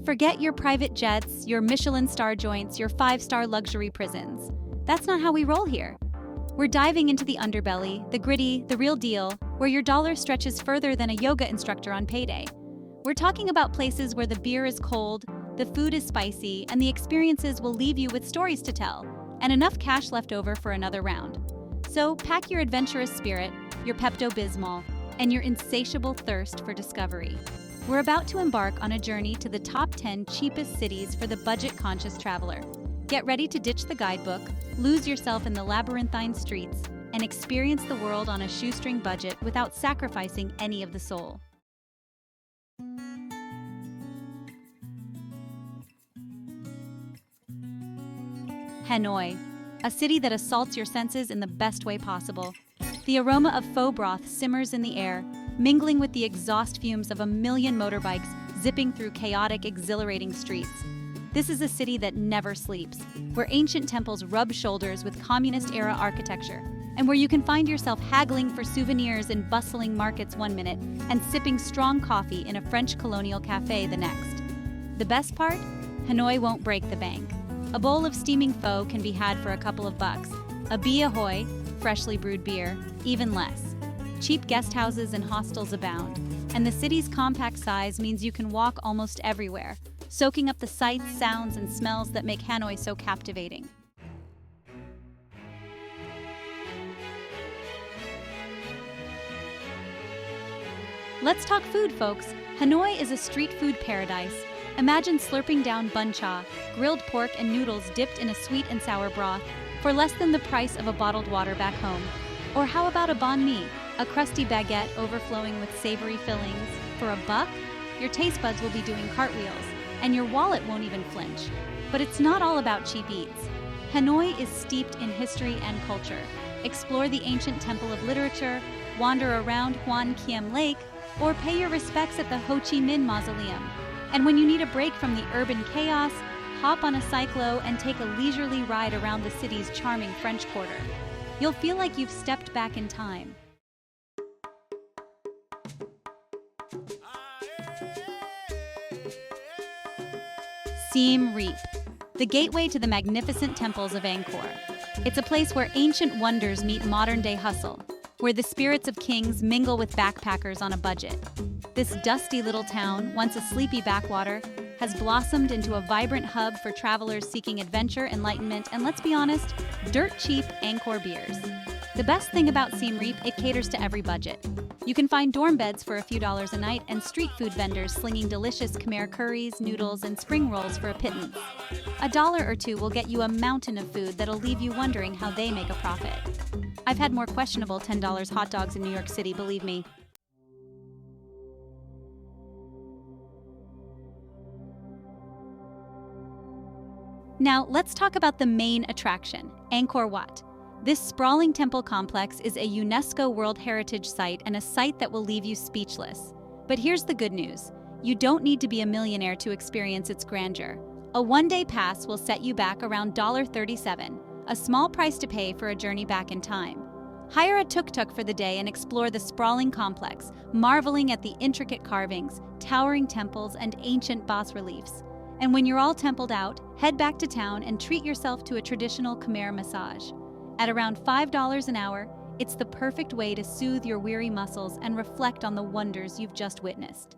Forget your private jets, your Michelin star joints, your five-star luxury prisons. That's not how we roll here. We're diving into the underbelly, the gritty, the real deal, where your dollar stretches further than a yoga instructor on payday. We're talking about places where the beer is cold, the food is spicy, and the experiences will leave you with stories to tell, and enough cash left over for another round. So pack your adventurous spirit, your Pepto-Bismol, and your insatiable thirst for discovery. We're about to embark on a journey to the top 10 cheapest cities for the budget-conscious traveler. Get ready to ditch the guidebook, lose yourself in the labyrinthine streets, and experience the world on a shoestring budget without sacrificing any of the soul. Hanoi, a city that assaults your senses in the best way possible. The aroma of pho broth simmers in the air, mingling with the exhaust fumes of a million motorbikes zipping through chaotic, exhilarating streets. This is a city that never sleeps, where ancient temples rub shoulders with communist-era architecture, and where you can find yourself haggling for souvenirs in bustling markets one minute and sipping strong coffee in a French colonial cafe the next. The best part? Hanoi won't break the bank. A bowl of steaming pho can be had for a couple of bucks. A bia hoi, freshly brewed beer, even less. Cheap guest houses and hostels abound, and the city's compact size means you can walk almost everywhere, soaking up the sights, sounds, and smells that make Hanoi so captivating. Let's talk food, folks. Hanoi is a street food paradise. Imagine slurping down bun cha, grilled pork and noodles dipped in a sweet and sour broth, for less than the price of a bottled water back home. Or how about a banh mi, a crusty baguette overflowing with savory fillings? For a buck, your taste buds will be doing cartwheels, and your wallet won't even flinch. But it's not all about cheap eats. Hanoi is steeped in history and culture. Explore the ancient temple of literature, wander around Hoan Kiem Lake, or pay your respects at the Ho Chi Minh Mausoleum. And when you need a break from the urban chaos, hop on a cyclo and take a leisurely ride around the city's charming French Quarter. You'll feel like you've stepped back in time. Siem Reap, the gateway to the magnificent temples of Angkor. It's a place where ancient wonders meet modern-day hustle, where the spirits of kings mingle with backpackers on a budget. This dusty little town, once a sleepy backwater, has blossomed into a vibrant hub for travelers seeking adventure, enlightenment, and let's be honest, dirt-cheap Angkor beers. The best thing about Siem Reap, it caters to every budget. You can find dorm beds for a few dollars a night and street food vendors slinging delicious Khmer curries, noodles, and spring rolls for a pittance. $1 or $2 will get you a mountain of food that'll leave you wondering how they make a profit. I've had more questionable $10 hot dogs in New York City, believe me. Now, let's talk about the main attraction, Angkor Wat. This sprawling temple complex is a UNESCO World Heritage Site and a site that will leave you speechless. But here's the good news. You don't need to be a millionaire to experience its grandeur. A one-day pass will set you back around $37, a small price to pay for a journey back in time. Hire a tuk-tuk for the day and explore the sprawling complex, marveling at the intricate carvings, towering temples, and ancient bas-reliefs. And when you're all templed out, head back to town and treat yourself to a traditional Khmer massage. At around $5 an hour, it's the perfect way to soothe your weary muscles and reflect on the wonders you've just witnessed.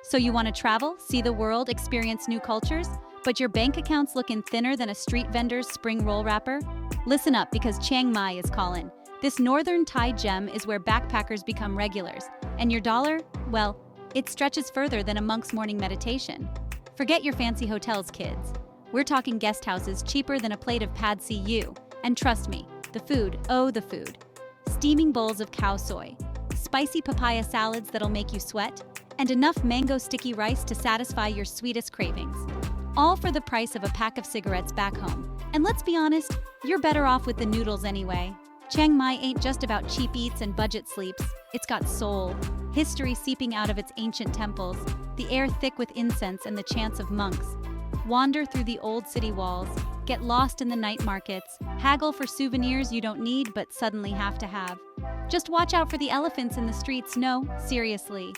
So you want to travel, see the world, experience new cultures, but your bank account's looking thinner than a street vendor's spring roll wrapper? Listen up, because Chiang Mai is calling. This northern Thai gem is where backpackers become regulars, and your dollar, well, it stretches further than a monk's morning meditation. Forget your fancy hotels, kids. We're talking guest houses cheaper than a plate of pad see ew. And trust me, the food, oh the food. Steaming bowls of cow soy, spicy papaya salads that'll make you sweat, and enough mango sticky rice to satisfy your sweetest cravings. All for the price of a pack of cigarettes back home. And let's be honest, you're better off with the noodles anyway. Chiang Mai ain't just about cheap eats and budget sleeps. It's got soul, history seeping out of its ancient temples, the air thick with incense and the chants of monks. Wander through the old city walls, get lost in the night markets, haggle for souvenirs you don't need but suddenly have to have. Just watch out for the elephants in the streets, no, seriously.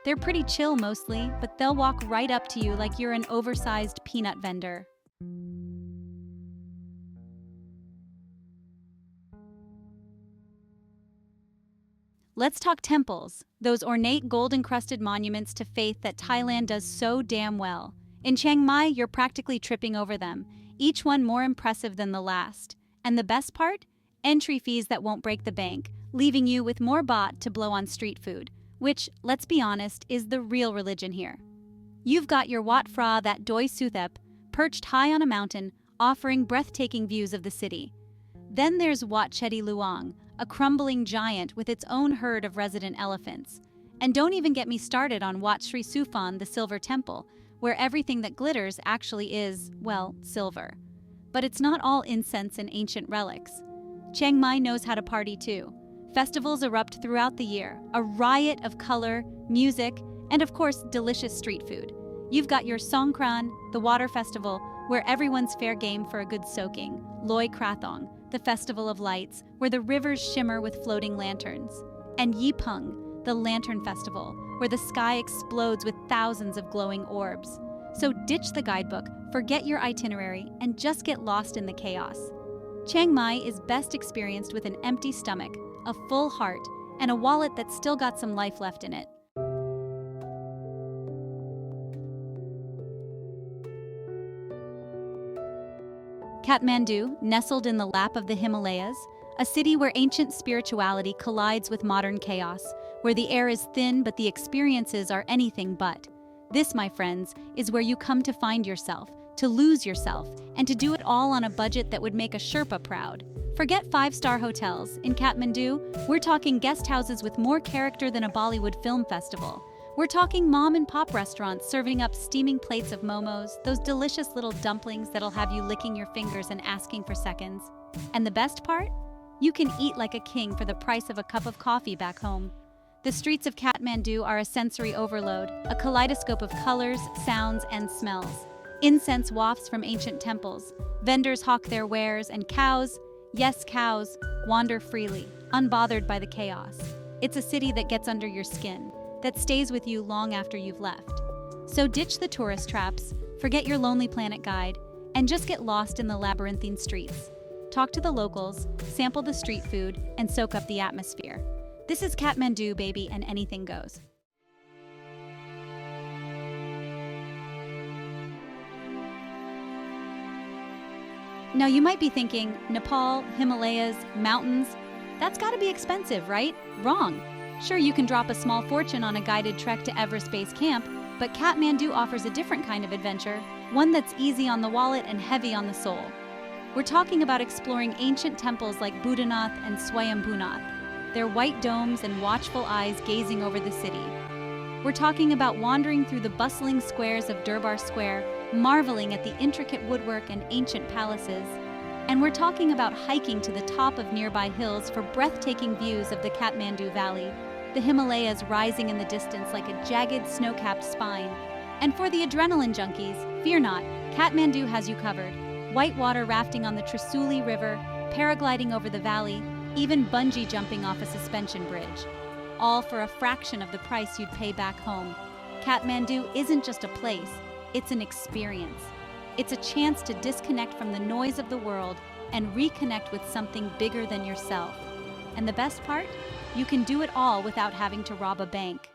They're pretty chill mostly, but they'll walk right up to you like you're an oversized peanut vendor. Let's talk temples, those ornate gold-encrusted monuments to faith that Thailand does so damn well. In Chiang Mai, you're practically tripping over them, each one more impressive than the last. And the best part? Entry fees that won't break the bank, leaving you with more baht to blow on street food, which, let's be honest, is the real religion here. You've got your Wat Phra, that Doi Suthep, perched high on a mountain, offering breathtaking views of the city. Then there's Wat Chedi Luang, a crumbling giant with its own herd of resident elephants. And don't even get me started on Wat Sri Suphan, the Silver Temple, where everything that glitters actually is, well, silver. But it's not all incense and ancient relics. Chiang Mai knows how to party too. Festivals erupt throughout the year, a riot of color, music, and of course, delicious street food. You've got your Songkran, the water festival, where everyone's fair game for a good soaking, Loi Krathong, the Festival of Lights, where the rivers shimmer with floating lanterns, and Yipeng, the Lantern Festival, where the sky explodes with thousands of glowing orbs. So ditch the guidebook, forget your itinerary, and just get lost in the chaos. Chiang Mai is best experienced with an empty stomach, a full heart, and a wallet that's still got some life left in it. Kathmandu, nestled in the lap of the Himalayas, a city where ancient spirituality collides with modern chaos, where the air is thin but the experiences are anything but. This, my friends, is where you come to find yourself, to lose yourself, and to do it all on a budget that would make a Sherpa proud. Forget five-star hotels. In Kathmandu, we're talking guest houses with more character than a Bollywood film festival. We're talking mom-and-pop restaurants serving up steaming plates of momos, those delicious little dumplings that'll have you licking your fingers and asking for seconds. And the best part? You can eat like a king for the price of a cup of coffee back home. The streets of Kathmandu are a sensory overload, a kaleidoscope of colors, sounds, and smells. Incense wafts from ancient temples, vendors hawk their wares, and cows, yes cows, wander freely, unbothered by the chaos. It's a city that gets under your skin, that stays with you long after you've left. So ditch the tourist traps, forget your Lonely Planet guide, and just get lost in the labyrinthine streets. Talk to the locals, sample the street food, and soak up the atmosphere. This is Kathmandu, baby, and anything goes. Now you might be thinking, Nepal, Himalayas, mountains, that's gotta be expensive, right? Wrong. Sure, you can drop a small fortune on a guided trek to Everest Base Camp, but Kathmandu offers a different kind of adventure, one that's easy on the wallet and heavy on the soul. We're talking about exploring ancient temples like Buddhanath and Swayambhunath, their white domes and watchful eyes gazing over the city. We're talking about wandering through the bustling squares of Durbar Square, marveling at the intricate woodwork and ancient palaces. And we're talking about hiking to the top of nearby hills for breathtaking views of the Kathmandu Valley, the Himalayas rising in the distance like a jagged snow-capped spine. And for the adrenaline junkies, fear not, Kathmandu has you covered. Whitewater rafting on the Trisuli River, paragliding over the valley, even bungee jumping off a suspension bridge. All for a fraction of the price you'd pay back home. Kathmandu isn't just a place, it's an experience. It's a chance to disconnect from the noise of the world and reconnect with something bigger than yourself. And the best part? You can do it all without having to rob a bank.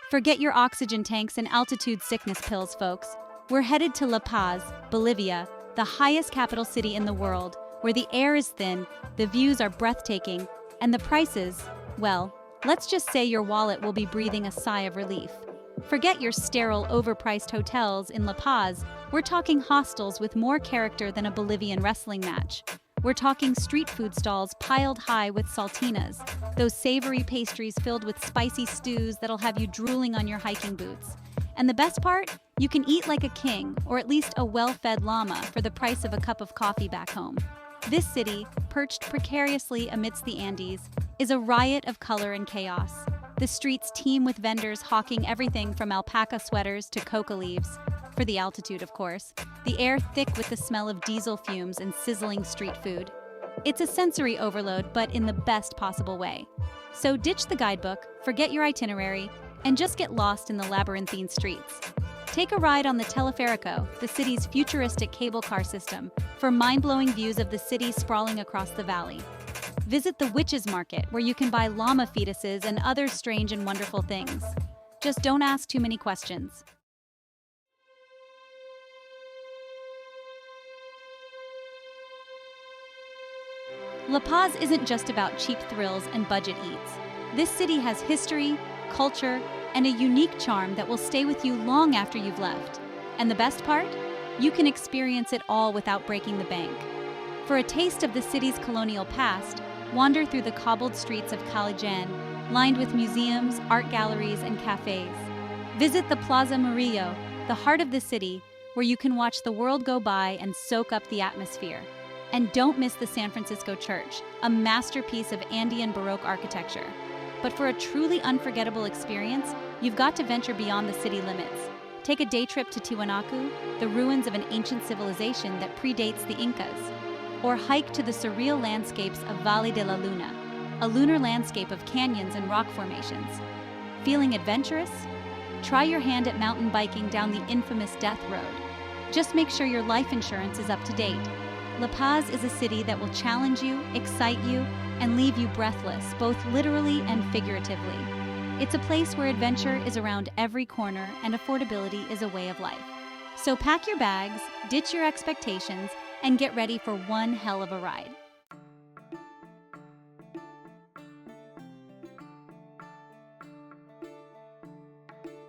Forget your oxygen tanks and altitude sickness pills, folks. We're headed to La Paz, Bolivia, the highest capital city in the world, where the air is thin, the views are breathtaking, and the prices, well, let's just say your wallet will be breathing a sigh of relief. Forget your sterile, overpriced hotels in La Paz. We're talking hostels with more character than a Bolivian wrestling match. We're talking street food stalls piled high with saltinas, those savory pastries filled with spicy stews that'll have you drooling on your hiking boots. And the best part? You can eat like a king, or at least a well-fed llama, for the price of a cup of coffee back home. This city, perched precariously amidst the Andes, is a riot of color and chaos. The streets teem with vendors hawking everything from alpaca sweaters to coca leaves, for the altitude, of course. the air thick with the smell of diesel fumes and sizzling street food. It's a sensory overload, but in the best possible way. So ditch the guidebook, forget your itinerary, and just get lost in the labyrinthine streets. Take a ride on the Teleferico, the city's futuristic cable car system, for mind-blowing views of the city sprawling across the valley. Visit the Witches Market, where you can buy llama fetuses and other strange and wonderful things. Just don't ask too many questions. La Paz isn't just about cheap thrills and budget eats. This city has history, culture, and a unique charm that will stay with you long after you've left. And the best part? You can experience it all without breaking the bank. For a taste of the city's colonial past, wander through the cobbled streets of Calijan, lined with museums, art galleries, and cafes. Visit the Plaza Murillo, the heart of the city, where you can watch the world go by and soak up the atmosphere. And don't miss the San Francisco Church, a masterpiece of Andean Baroque architecture. But for a truly unforgettable experience, you've got to venture beyond the city limits. Take a day trip to Tiwanaku, the ruins of an ancient civilization that predates the Incas. Or hike to the surreal landscapes of Valle de la Luna, a lunar landscape of canyons and rock formations. Feeling adventurous? Try your hand at mountain biking down the infamous Death Road. Just make sure your life insurance is up to date. La Paz is a city that will challenge you, excite you, and leave you breathless, both literally and figuratively. It's a place where adventure is around every corner and affordability is a way of life. So pack your bags, ditch your expectations, and get ready for one hell of a ride.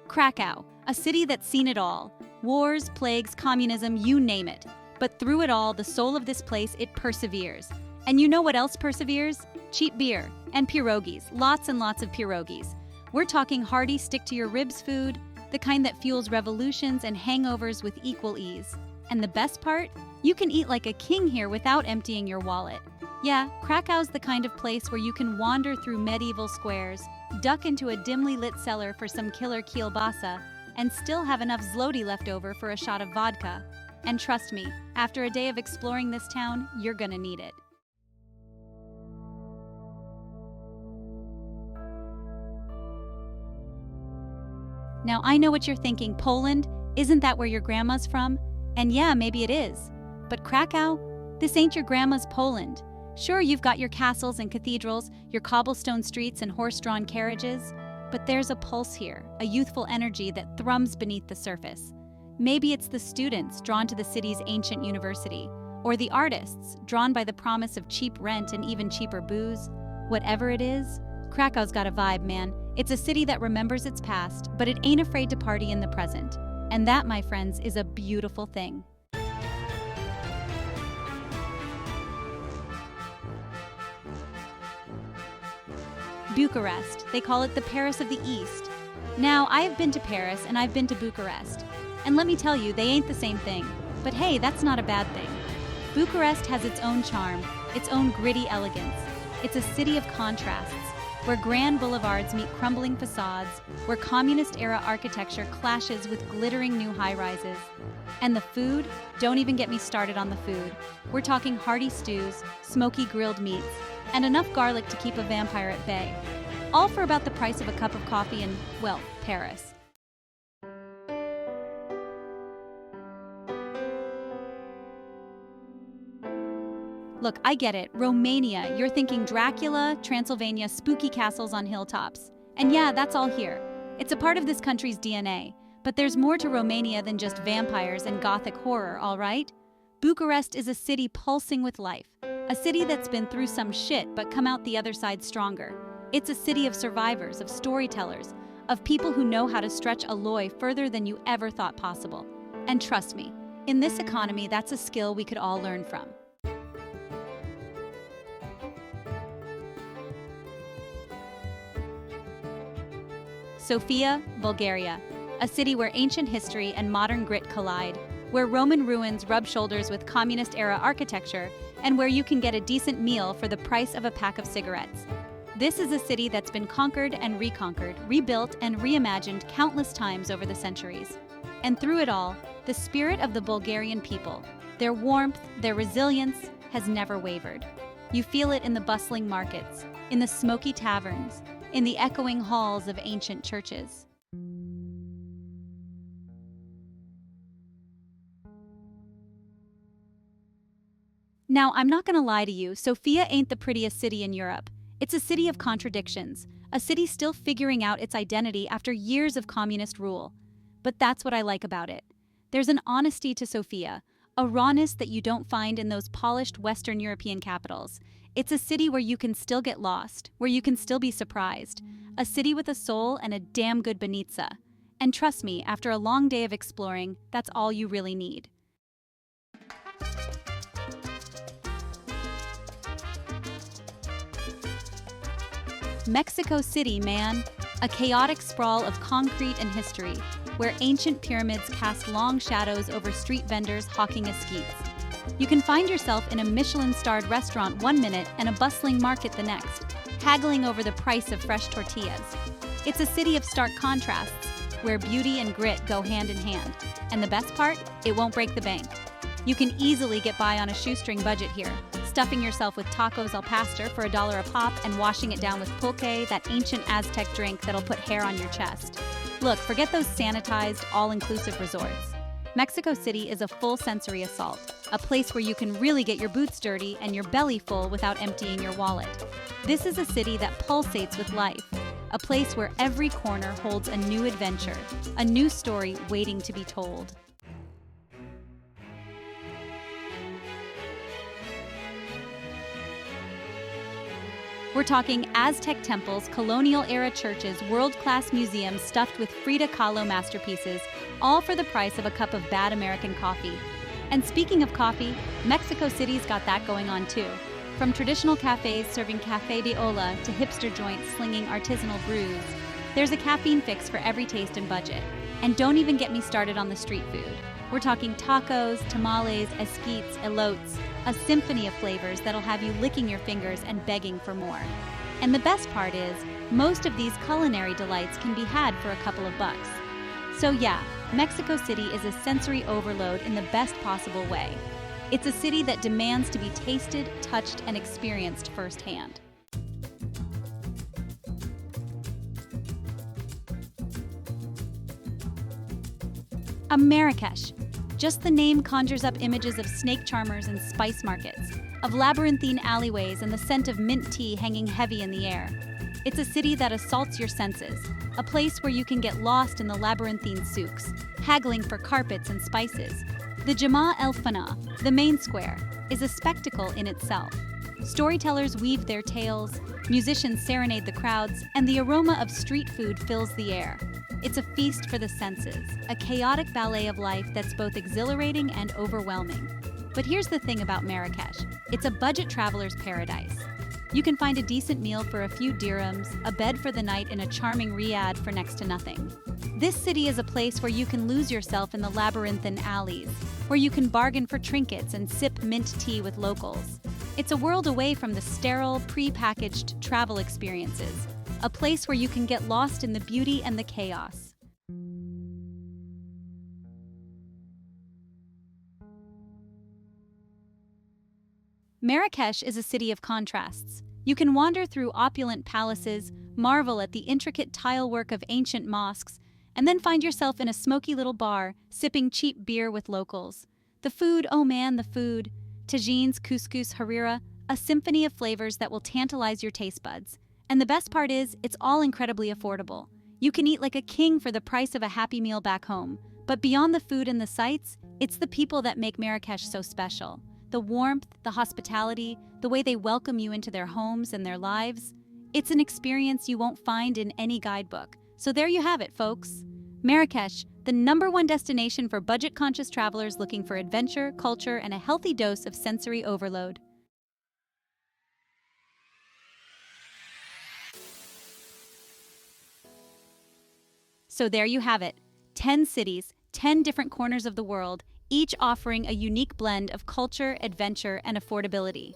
Krakow, a city that's seen it all. Wars, plagues, communism, you name it. But through it all, the soul of this place, it perseveres. And you know what else perseveres? Cheap beer and pierogies, lots and lots of pierogies. We're talking hearty, stick-to-your-ribs food, the kind that fuels revolutions and hangovers with equal ease. And the best part? You can eat like a king here without emptying your wallet. Yeah, Krakow's the kind of place where you can wander through medieval squares, duck into a dimly lit cellar for some killer kielbasa, and still have enough zloty left over for a shot of vodka. And trust me, after a day of exploring this town, you're gonna need it. Now I know what you're thinking, Poland? Isn't that where your grandma's from? And yeah, maybe it is. But Krakow? This ain't your grandma's Poland. Sure, you've got your castles and cathedrals, your cobblestone streets and horse-drawn carriages, but there's a pulse here, a youthful energy that thrums beneath the surface. Maybe it's the students drawn to the city's ancient university, or the artists drawn by the promise of cheap rent and even cheaper booze. Whatever it is, Krakow's got a vibe, man. It's a city that remembers its past, but it ain't afraid to party in the present. And that, my friends, is a beautiful thing. Bucharest. They call it the Paris of the East. Now, I have been to Paris and I've been to Bucharest. And let me tell you, they ain't the same thing. But hey, that's not a bad thing. Bucharest has its own charm, its own gritty elegance. It's a city of contrasts, where grand boulevards meet crumbling facades, where communist-era architecture clashes with glittering new high-rises. And the food? Don't even get me started on the food. We're talking hearty stews, smoky grilled meats, and enough garlic to keep a vampire at bay. All for about the price of a cup of coffee in, well, Paris. Look, I get it. Romania, you're thinking Dracula, Transylvania, spooky castles on hilltops. And yeah, that's all here. It's a part of this country's DNA. But there's more to Romania than just vampires and gothic horror, all right? Bucharest is a city pulsing with life. A city that's been through some shit but come out the other side stronger. It's a city of survivors, of storytellers, of people who know how to stretch a loi further than you ever thought possible. And trust me, in this economy, that's a skill we could all learn from. Sofia, Bulgaria, a city where ancient history and modern grit collide, where Roman ruins rub shoulders with communist-era architecture, and where you can get a decent meal for the price of a pack of cigarettes. This is a city that's been conquered and reconquered, rebuilt and reimagined countless times over the centuries. And through it all, the spirit of the Bulgarian people. Their warmth, their resilience has never wavered. You feel it in the bustling markets, in the smoky taverns, in the echoing halls of ancient churches. Now, I'm not gonna lie to you, Sofia ain't the prettiest city in Europe. It's a city of contradictions, a city still figuring out its identity after years of communist rule. But that's what I like about it. There's an honesty to Sofia, a rawness that you don't find in those polished Western European capitals. It's a city where you can still get lost, where you can still be surprised. A city with a soul and a damn good banitsa. And trust me, after a long day of exploring, that's all you really need. Mexico City, man. A chaotic sprawl of concrete and history, where ancient pyramids cast long shadows over street vendors hawking esquites. You can find yourself in a Michelin-starred restaurant one minute and a bustling market the next, haggling over the price of fresh tortillas. It's a city of stark contrasts, where beauty and grit go hand in hand. And the best part? It won't break the bank. You can easily get by on a shoestring budget here, stuffing yourself with tacos al pastor for $1 a pop and washing it down with pulque, that ancient Aztec drink that'll put hair on your chest. Look, forget those sanitized, all-inclusive resorts. Mexico City is a full sensory assault, a place where you can really get your boots dirty and your belly full without emptying your wallet. This is a city that pulsates with life, a place where every corner holds a new adventure, a new story waiting to be told. We're talking Aztec temples, colonial-era churches, world-class museums stuffed with Frida Kahlo masterpieces, all for the price of a cup of bad American coffee. And speaking of coffee, Mexico City's got that going on too. From traditional cafes serving café de olla to hipster joints slinging artisanal brews, there's a caffeine fix for every taste and budget. And don't even get me started on the street food. We're talking tacos, tamales, esquites, elotes, a symphony of flavors that'll have you licking your fingers and begging for more. And the best part is, most of these culinary delights can be had for a couple of bucks. So yeah, Mexico City is a sensory overload in the best possible way. It's a city that demands to be tasted, touched, and experienced firsthand. Marrakesh. Just the name conjures up images of snake charmers and spice markets, of labyrinthine alleyways and the scent of mint tea hanging heavy in the air. It's a city that assaults your senses, a place where you can get lost in the labyrinthine souks, haggling for carpets and spices. The Jama el Fana, the main square, is a spectacle in itself. Storytellers weave their tales, musicians serenade the crowds, and the aroma of street food fills the air. It's a feast for the senses, a chaotic ballet of life that's both exhilarating and overwhelming. But here's the thing about Marrakesh. It's a budget traveler's paradise. You can find a decent meal for a few dirhams, a bed for the night in a charming riad for next to nothing. This city is a place where you can lose yourself in the labyrinthine alleys, where you can bargain for trinkets and sip mint tea with locals. It's a world away from the sterile, pre-packaged travel experiences, a place where you can get lost in the beauty and the chaos. Marrakesh is a city of contrasts. You can wander through opulent palaces, marvel at the intricate tilework of ancient mosques, and then find yourself in a smoky little bar, sipping cheap beer with locals. The food, oh man, the food. Tagines, couscous, harira, a symphony of flavors that will tantalize your taste buds. And the best part is, it's all incredibly affordable. You can eat like a king for the price of a Happy Meal back home. But beyond the food and the sights, it's the people that make Marrakesh so special. The warmth, the hospitality, the way they welcome you into their homes and their lives. It's an experience you won't find in any guidebook. So there you have it, folks. Marrakesh, the #1 destination for budget-conscious travelers looking for adventure, culture, and a healthy dose of sensory overload. So there you have it. 10 cities, 10 different corners of the world, each offering a unique blend of culture, adventure, and affordability.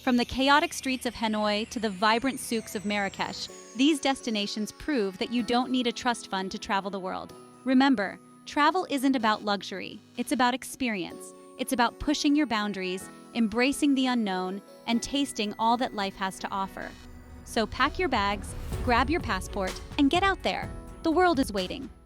From the chaotic streets of Hanoi to the vibrant souks of Marrakesh, these destinations prove that you don't need a trust fund to travel the world. Remember, Travel isn't about luxury, it's about experience. It's about pushing your boundaries, embracing the unknown, and tasting all that life has to offer. So pack your bags, grab your passport, and get out there. The world is waiting.